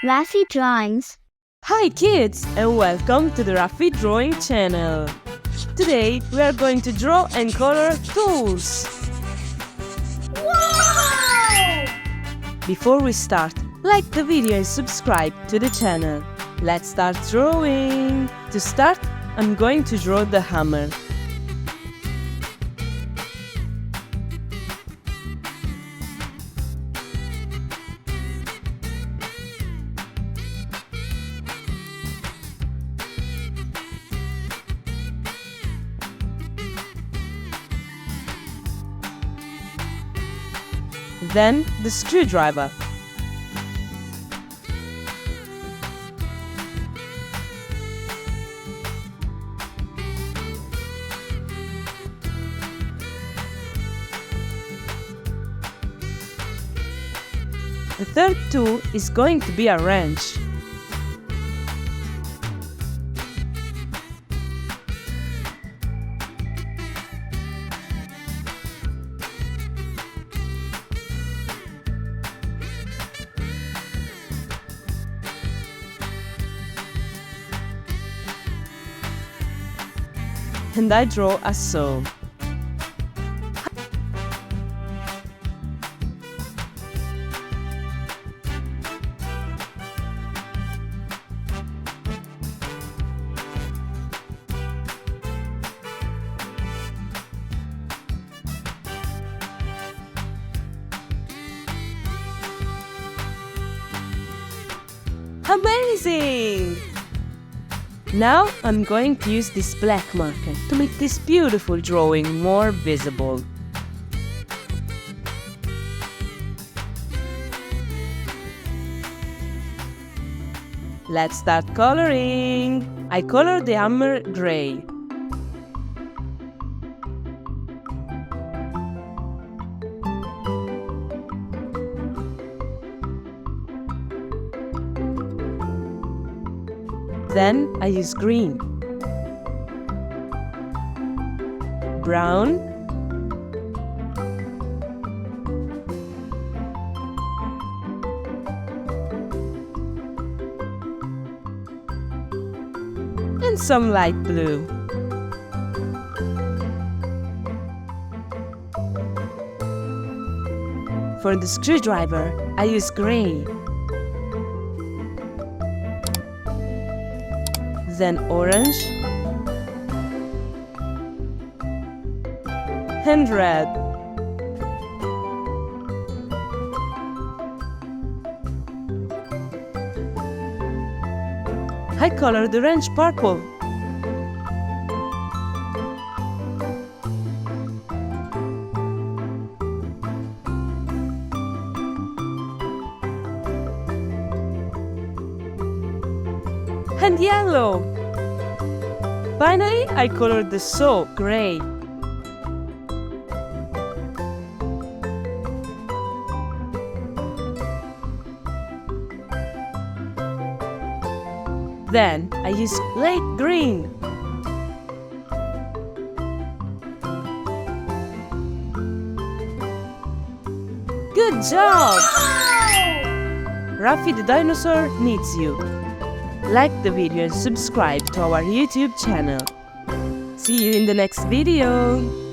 Raffy Drawings. Hi kids and welcome to the Raffy Drawing channel. Today we are going to draw and color tools. Wow! Before we start, like the video and subscribe to the channel. Let's start drawing. To start, I'm going to draw the hammer. Then the screwdriver. The third tool is going to be a wrench. And I draw a saw. Amazing! Now I'm going to use this black marker to make this beautiful drawing more visible. Let's start coloring. I color the hammer gray. Then I use green, brown, and some light blue. For the screwdriver, I use gray. Then orange and red. I color the wrench purple. And yellow. Finally, I colored the saw gray. Then I use light green. Good job! Raffy the dinosaur needs you. Like the video and subscribe to our YouTube channel. See you in the next video!